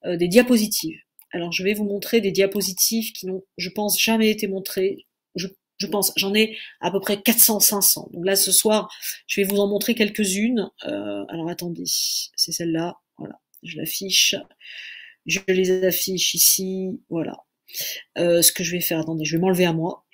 des diapositives. Alors, je vais vous montrer des diapositives qui n'ont, je pense, jamais été montrées. Je, je pense, j'en ai à peu près 400, 500. Donc là, ce soir, je vais vous en montrer quelques-unes. Alors, attendez, c'est celle-là. Voilà, je l'affiche. Je les affiche ici. Voilà. Ce que je vais faire, attendez, je vais m'enlever à moi.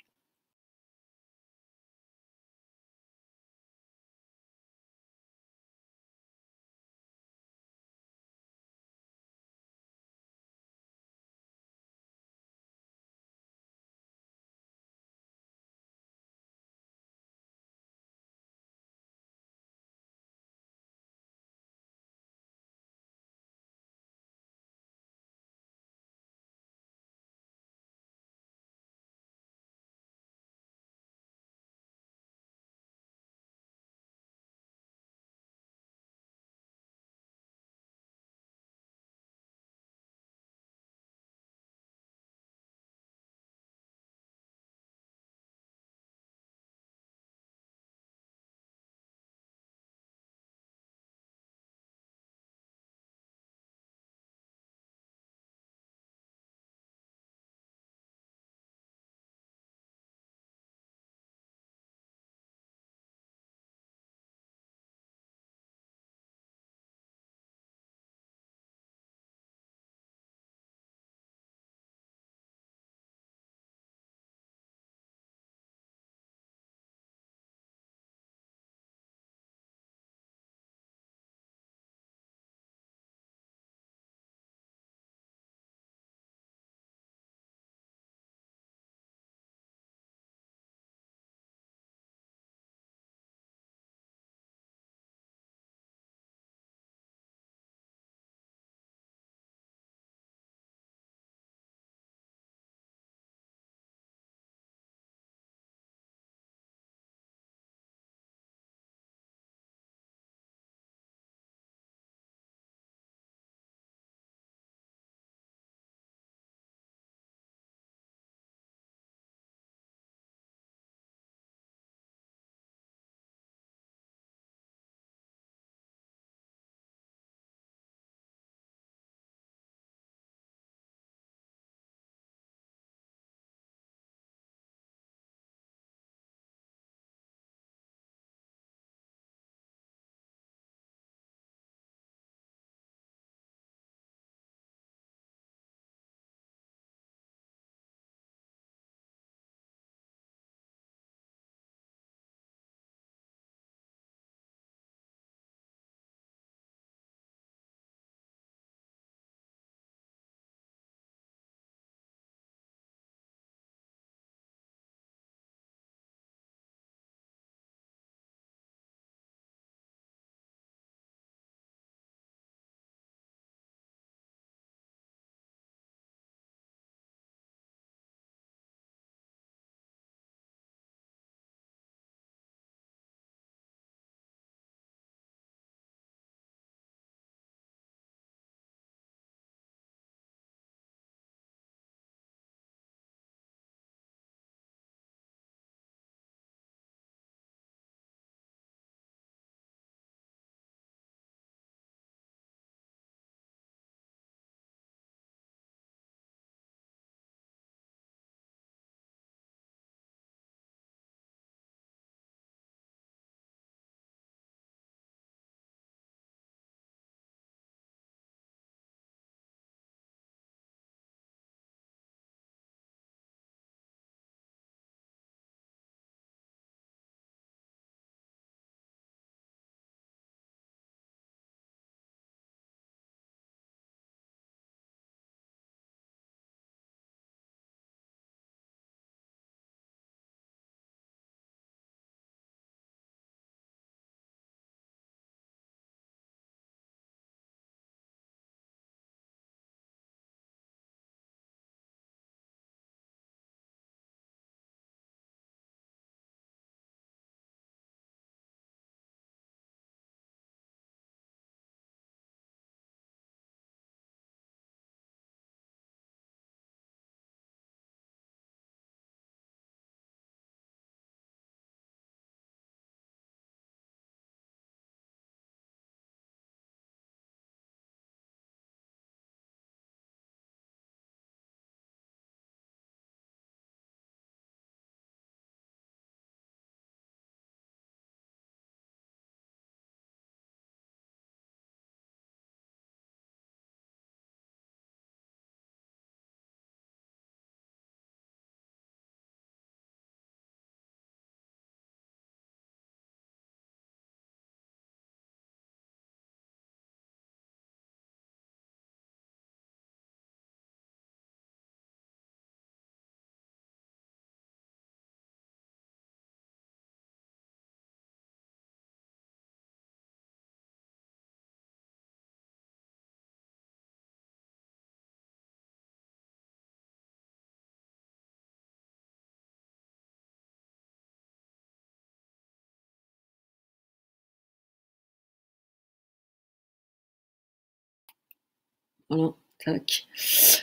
Voilà, tac.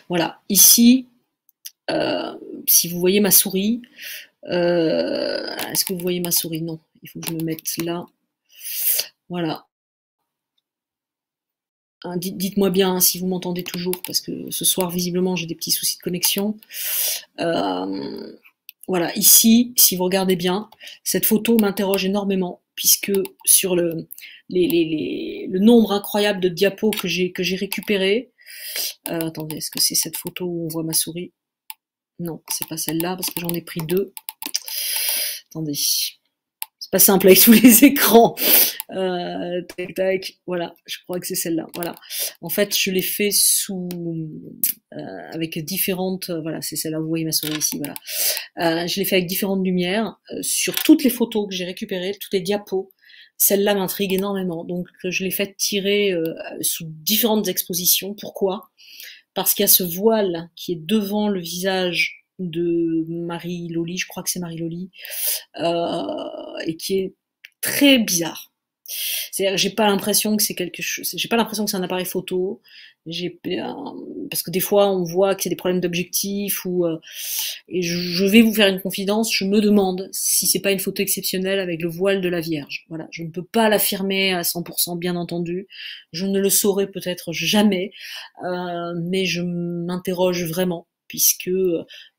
Voilà, ici, si vous voyez ma souris, est-ce que vous voyez ma souris? Non, il faut que je me mette là. Voilà. Dites-moi bien, hein, si vous m'entendez toujours, parce que ce soir, visiblement, j'ai des petits soucis de connexion. Voilà, ici, si vous regardez bien, cette photo m'interroge énormément, puisque sur le nombre incroyable de diapos que j'ai récupérés. Attendez, est-ce que c'est cette photo où on voit ma souris? Non, c'est pas celle-là, parce que j'en ai pris 2. Attendez. C'est pas simple avec tous les écrans. Tac, tac, voilà, je crois que c'est celle-là. Voilà. En fait, je l'ai fait sous avec différentes. Voilà, c'est celle-là. Vous voyez ma souris ici. Voilà. Je l'ai fait avec différentes lumières sur toutes les photos que j'ai récupérées, toutes les diapos. Celle-là m'intrigue énormément, donc je l'ai fait tirer sous différentes expositions. Pourquoi? Parce qu'il y a ce voile qui est devant le visage de Marie-Loli, je crois que c'est Marie-Loli, et qui est très bizarre. C'est-à-dire que j'ai pas l'impression que c'est quelque chose, j'ai pas l'impression que c'est un appareil photo. Parce que des fois on voit qu'il y a des problèmes d'objectif ou et je vais vous faire une confidence, je me demande si c'est pas une photo exceptionnelle avec le voile de la Vierge. Voilà, je ne peux pas l'affirmer à 100% bien entendu, je ne le saurai peut-être jamais, mais je m'interroge vraiment puisque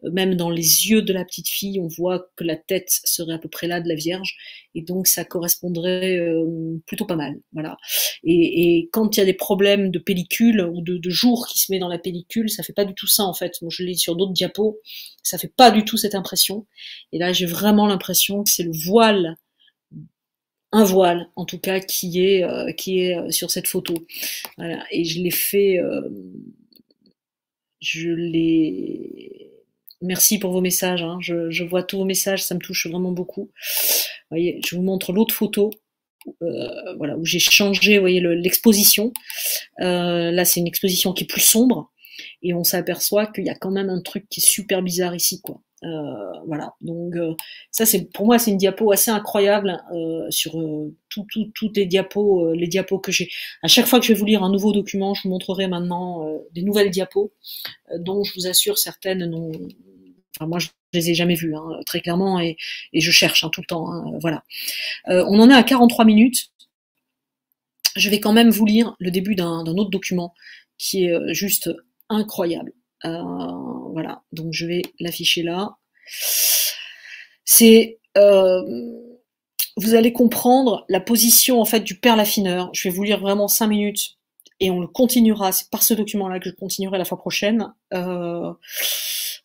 même dans les yeux de la petite fille, on voit que la tête serait à peu près là de la Vierge, et donc ça correspondrait plutôt pas mal. Voilà. Et quand il y a des problèmes de pellicule ou de jour qui se met dans la pellicule, ça fait pas du tout ça en fait. Moi, je l'ai sur d'autres diapos, ça fait pas du tout cette impression. Et là, j'ai vraiment l'impression que c'est le voile, un voile en tout cas, qui est sur cette photo. Voilà. Et je l'ai fait. Je l'ai. Merci pour vos messages. Hein. Je vois tous vos messages, ça me touche vraiment beaucoup. Vous voyez, je vous montre l'autre photo. Voilà, où j'ai changé, vous voyez, l'exposition. Là, c'est une exposition qui est plus sombre, et on s'aperçoit qu'il y a quand même un truc qui est super bizarre ici, quoi. Voilà, donc ça, c'est pour moi, c'est une diapo assez incroyable sur toutes les diapos que j'ai. À chaque fois que je vais vous lire un nouveau document, je vous montrerai maintenant des nouvelles diapos, dont je vous assure certaines non. Enfin, moi, je les ai jamais vues, hein, très clairement, et je cherche tout le temps. Hein, voilà. On en est à 43 minutes. Je vais quand même vous lire le début d'un autre document qui est juste incroyable. Voilà, donc je vais l'afficher là. C'est, vous allez comprendre la position en fait du père Laffineur. Je vais vous lire vraiment 5 minutes et on le continuera. C'est par ce document-là que je continuerai la fois prochaine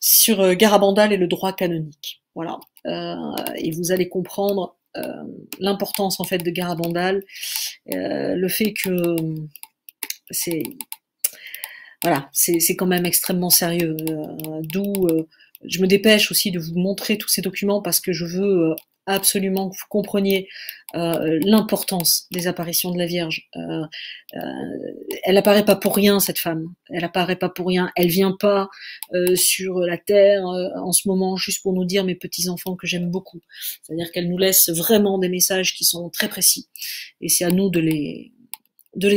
sur Garabandal et le droit canonique. Voilà, et vous allez comprendre l'importance en fait de Garabandal, le fait que c'est voilà, c'est quand même extrêmement sérieux. D'où je me dépêche aussi de vous montrer tous ces documents parce que je veux absolument que vous compreniez l'importance des apparitions de la Vierge. Elle apparaît pas pour rien, cette femme. Elle apparaît pas pour rien. Elle vient pas sur la terre en ce moment juste pour nous dire mes petits enfants que j'aime beaucoup. C'est-à-dire qu'elle nous laisse vraiment des messages qui sont très précis. Et c'est à nous de les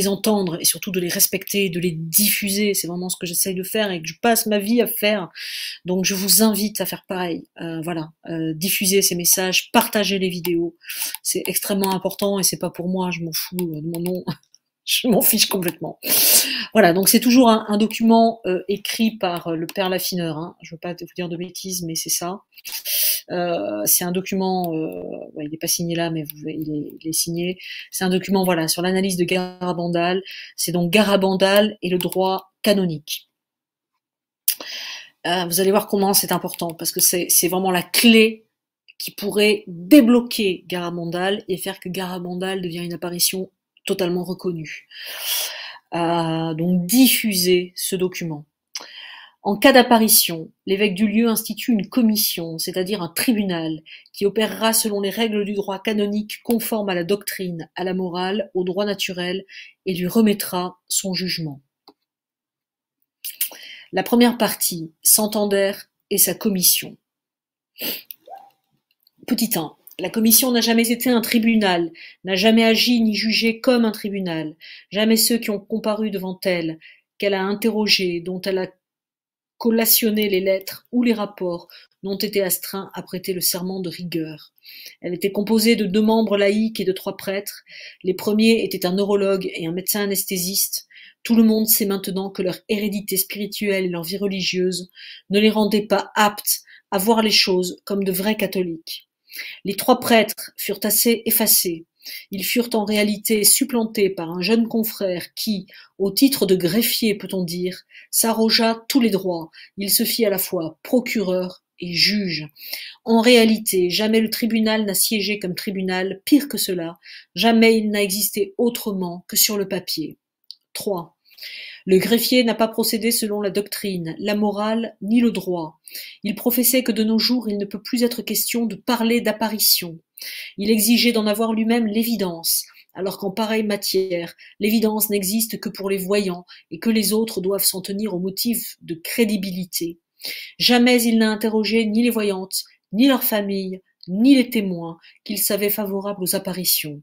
entendre et surtout de les respecter, de les diffuser. C'est vraiment ce que j'essaye de faire et que je passe ma vie à faire. Donc je vous invite à faire pareil. Voilà, diffuser ces messages, partager les vidéos. C'est extrêmement important et c'est pas pour moi, je m'en fous de mon nom. Je m'en fiche complètement. Voilà, donc c'est toujours un document écrit par le père Laffineur. Hein. Je veux pas vous dire de bêtises, mais c'est ça. C'est un document, il n'est pas signé là, mais il est signé. C'est un document, voilà, sur l'analyse de Garabandal. C'est donc Garabandal et le droit canonique. Vous allez voir comment c'est important, parce que c'est vraiment la clé qui pourrait débloquer Garabandal et faire que Garabandal devienne une apparition totalement reconnue. Donc diffuser ce document. En cas d'apparition, l'évêque du lieu institue une commission, c'est-à-dire un tribunal, qui opérera selon les règles du droit canonique conformes à la doctrine, à la morale, au droit naturel, et lui remettra son jugement. La première partie, Santander et sa commission. Petit 1. La commission n'a jamais été un tribunal, n'a jamais agi ni jugé comme un tribunal. Jamais ceux qui ont comparu devant elle qu'elle a interrogées, dont elle a collationné les lettres ou les rapports n'ont été astreints à prêter le serment de rigueur. Elle était composée de 2 membres laïcs et de 3 prêtres. Les premiers étaient un neurologue et un médecin anesthésiste. Tout le monde sait maintenant que leur hérédité spirituelle et leur vie religieuse ne les rendaient pas aptes à voir les choses comme de vrais catholiques. Les 3 prêtres furent assez effacés. Ils furent en réalité supplantés par un jeune confrère qui, au titre de greffier peut-on dire, s'arrogea tous les droits. Il se fit à la fois procureur et juge. En réalité, jamais le tribunal n'a siégé comme tribunal, pire que cela, jamais il n'a existé autrement que sur le papier. 3. Le greffier n'a pas procédé selon la doctrine, la morale, ni le droit. Il professait que de nos jours il ne peut plus être question de parler d'apparition. Il exigeait d'en avoir lui-même l'évidence, alors qu'en pareille matière, l'évidence n'existe que pour les voyants et que les autres doivent s'en tenir au motif de crédibilité. Jamais il n'a interrogé ni les voyantes, ni leurs familles, ni les témoins qu'il savait favorables aux apparitions.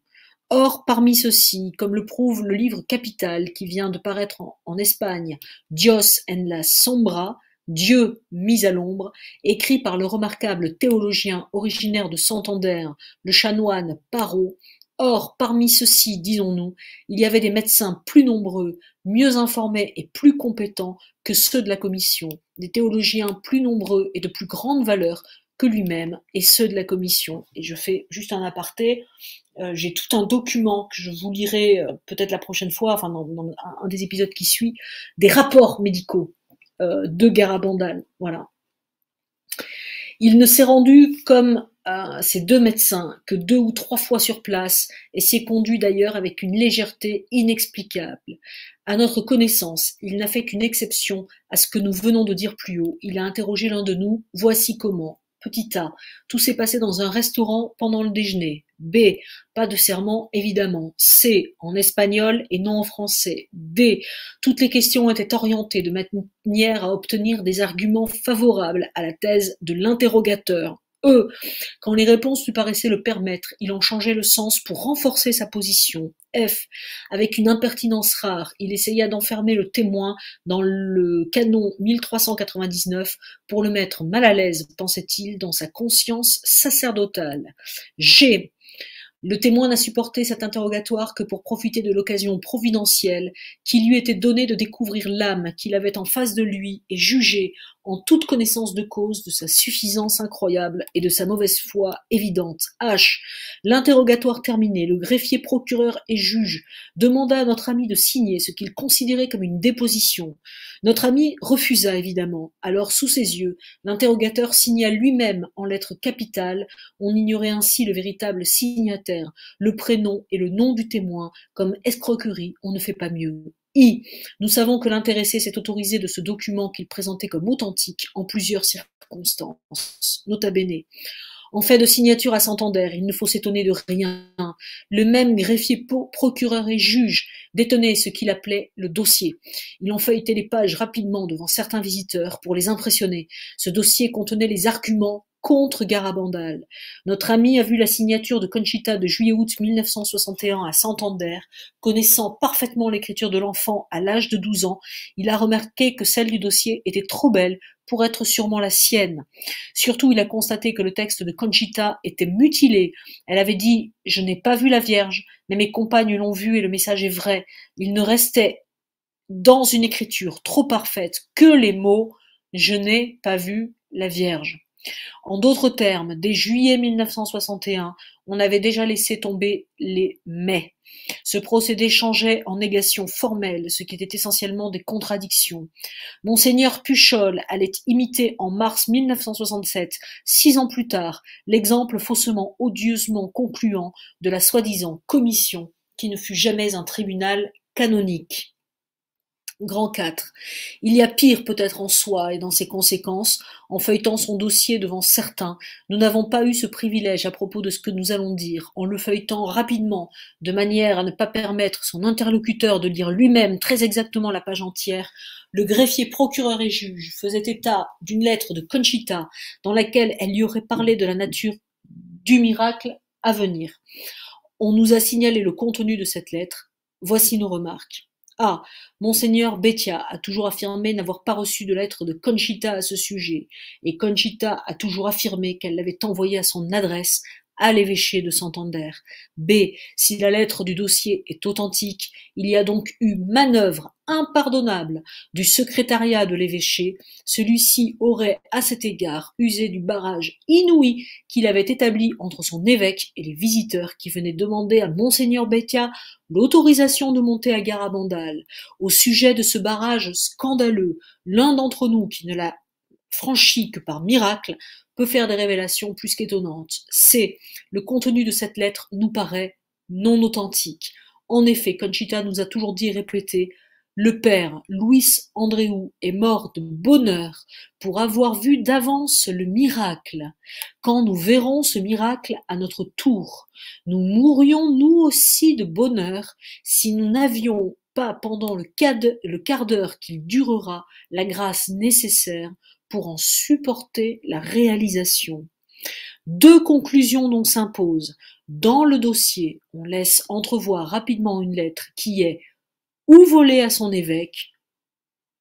Or, parmi ceux-ci, comme le prouve le livre capital qui vient de paraître en Espagne, Dios en la sombra, Dieu mis à l'ombre, écrit par le remarquable théologien originaire de Santander, le chanoine Parot. Or, parmi ceux-ci, disons-nous, il y avait des médecins plus nombreux, mieux informés et plus compétents que ceux de la commission, des théologiens plus nombreux et de plus grande valeur que lui-même et ceux de la commission. Et je fais juste un aparté, j'ai tout un document que je vous lirai peut-être la prochaine fois, enfin dans un des épisodes qui suit, des rapports médicaux de Garabandal. Voilà. Il ne s'est rendu comme ces 2 médecins que 2 ou 3 fois sur place et s'y est conduit d'ailleurs avec une légèreté inexplicable. À notre connaissance, il n'a fait qu'une exception à ce que nous venons de dire plus haut. Il a interrogé l'un de nous, voici comment. Petit A, tout s'est passé dans un restaurant pendant le déjeuner. B, pas de serment évidemment. C, en espagnol et non en français. D, toutes les questions étaient orientées de manière à obtenir des arguments favorables à la thèse de l'interrogateur. E, quand les réponses lui paraissaient le permettre, il en changeait le sens pour renforcer sa position. F, avec une impertinence rare, il essaya d'enfermer le témoin dans le canon 1399 pour le mettre mal à l'aise, pensait-il, dans sa conscience sacerdotale. G, le témoin n'a supporté cet interrogatoire que pour profiter de l'occasion providentielle qui lui était donnée de découvrir l'âme qu'il avait en face de lui et juger, en toute connaissance de cause, de sa suffisance incroyable et de sa mauvaise foi évidente. H. L'interrogatoire terminé, le greffier, procureur et juge demanda à notre ami de signer ce qu'il considérait comme une déposition. Notre ami refusa évidemment. Alors, sous ses yeux, l'interrogateur signa lui-même en lettres capitales. On ignorait ainsi le véritable signataire, le prénom et le nom du témoin. Comme escroquerie, on ne fait pas mieux. I. Nous savons que l'intéressé s'est autorisé de ce document qu'il présentait comme authentique en plusieurs circonstances. Nota bene. En fait de signature à Santander, il ne faut s'étonner de rien. Le même greffier, procureur et juge détenait ce qu'il appelait le dossier. Il en feuilletait les pages rapidement devant certains visiteurs pour les impressionner. Ce dossier contenait les arguments contre Garabandal. Notre ami a vu la signature de Conchita de juillet-août 1961 à Santander. Connaissant parfaitement l'écriture de l'enfant à l'âge de 12 ans, il a remarqué que celle du dossier était trop belle pour être sûrement la sienne. Surtout, il a constaté que le texte de Conchita était mutilé. Elle avait dit « Je n'ai pas vu la Vierge, mais mes compagnes l'ont vue et le message est vrai ». Il ne restait dans une écriture trop parfaite que les mots « Je n'ai pas vu la Vierge ». En d'autres termes, dès juillet 1961, on avait déjà laissé tomber les « mais ». Ce procédé changeait en négation formelle ce qui était essentiellement des contradictions. Monseigneur Puchol allait imiter en mars 1967, 6 ans plus tard, l'exemple faussement odieusement concluant de la soi-disant commission qui ne fut jamais un tribunal canonique. Grand 4. Il y a pire peut-être en soi et dans ses conséquences, en feuilletant son dossier devant certains, nous n'avons pas eu ce privilège à propos de ce que nous allons dire, en le feuilletant rapidement, de manière à ne pas permettre son interlocuteur de lire lui-même très exactement la page entière, le greffier, procureur et juge faisait état d'une lettre de Conchita dans laquelle elle lui aurait parlé de la nature du miracle à venir. On nous a signalé le contenu de cette lettre. Voici nos remarques. Ah, Monseigneur Bétia a toujours affirmé n'avoir pas reçu de lettre de Conchita à ce sujet, et Conchita a toujours affirmé qu'elle l'avait envoyé à son adresse à l'évêché de Santander. B. Si la lettre du dossier est authentique, il y a donc eu manœuvre impardonnable du secrétariat de l'évêché. Celui-ci aurait, à cet égard, usé du barrage inouï qu'il avait établi entre son évêque et les visiteurs qui venaient demander à Monseigneur Bétia l'autorisation de monter à Garabandal. Au sujet de ce barrage scandaleux, l'un d'entre nous qui ne l'a franchi que par miracle peut faire des révélations plus qu'étonnantes. C'est le contenu de cette lettre nous paraît non authentique. En effet, Conchita nous a toujours dit et répété: le père Luis Andréou est mort de bonheur pour avoir vu d'avance le miracle. Quand nous verrons ce miracle à notre tour, nous mourrions nous aussi de bonheur si nous n'avions pas pendant le quart d'heure qu'il durera la grâce nécessaire pour en supporter la réalisation. Deux conclusions donc s'imposent. Dans le dossier, on laisse entrevoir rapidement une lettre qui est ou volée à son évêque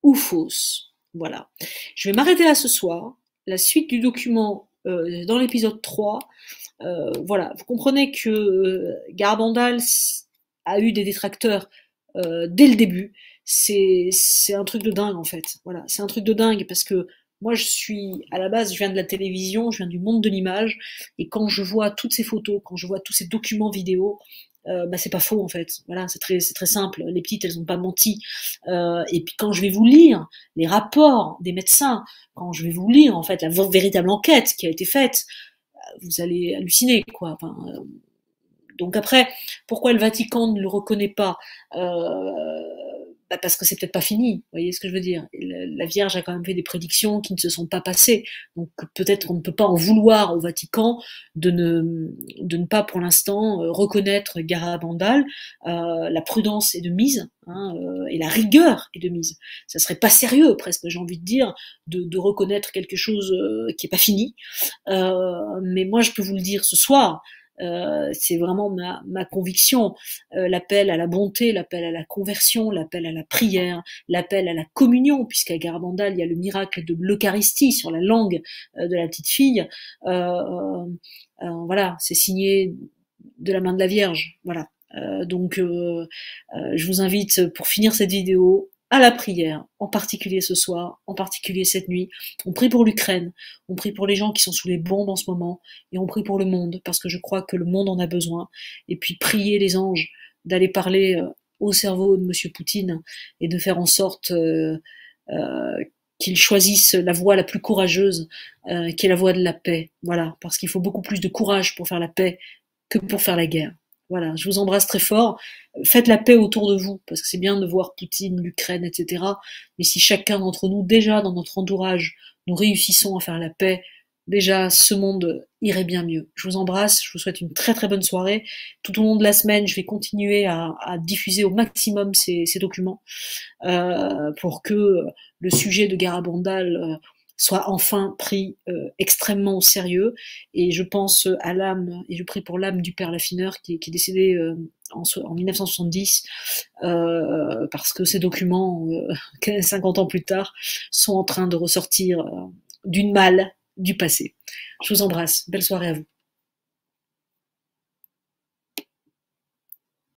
ou fausse. Voilà. Je vais m'arrêter là ce soir. La suite du document dans l'épisode 3. Voilà, vous comprenez que Garabandal a eu des détracteurs dès le début. C'est un truc de dingue en fait. Voilà, c'est un truc de dingue parce que moi je suis à la base, je viens de la télévision, je viens du monde de l'image, et quand je vois toutes ces photos, quand je vois tous ces documents vidéo, bah c'est pas faux en fait. Voilà, c'est très simple. Les petites, elles ont pas menti. Et puis quand je vais vous lire les rapports des médecins, quand je vais vous lire en fait la véritable enquête qui a été faite, vous allez halluciner quoi. Enfin, donc après, pourquoi le Vatican ne le reconnaît pas? Bah parce que c'est peut-être pas fini, vous voyez ce que je veux dire. La Vierge a quand même fait des prédictions qui ne se sont pas passées, donc peut-être qu'on ne peut pas en vouloir au Vatican de ne pas pour l'instant reconnaître Garabandal. La prudence est de mise, hein, et la rigueur est de mise. Ça serait pas sérieux presque, j'ai envie de dire, de reconnaître quelque chose qui est pas fini. Mais moi je peux vous le dire ce soir, c'est vraiment ma conviction, l'appel à la bonté, l'appel à la conversion, l'appel à la prière, l'appel à la communion, puisqu'à Garabandal, il y a le miracle de l'Eucharistie sur la langue de la petite fille. Voilà, c'est signé de la main de la Vierge. Voilà. Je vous invite, pour finir cette vidéo, à la prière, en particulier ce soir, en particulier cette nuit. On prie pour l'Ukraine, on prie pour les gens qui sont sous les bombes en ce moment, et on prie pour le monde, parce que je crois que le monde en a besoin. Et puis prier les anges d'aller parler au cerveau de Monsieur Poutine et de faire en sorte qu'il choisisse la voie la plus courageuse, qui est la voie de la paix. Voilà, parce qu'il faut beaucoup plus de courage pour faire la paix que pour faire la guerre. Voilà, je vous embrasse très fort. Faites la paix autour de vous, parce que c'est bien de voir Poutine, l'Ukraine, etc. Mais si chacun d'entre nous, déjà dans notre entourage, nous réussissons à faire la paix, déjà ce monde irait bien mieux. Je vous embrasse, je vous souhaite une très très bonne soirée. Tout au long de la semaine, je vais continuer à diffuser au maximum ces documents pour que le sujet de Garabandal soit enfin pris extrêmement au sérieux. Et je pense à l'âme, et je prie pour l'âme du père Laffineur qui est décédé en 1970, parce que ces documents, 50 ans plus tard, sont en train de ressortir d'une malle du passé. Je vous embrasse. Belle soirée à vous.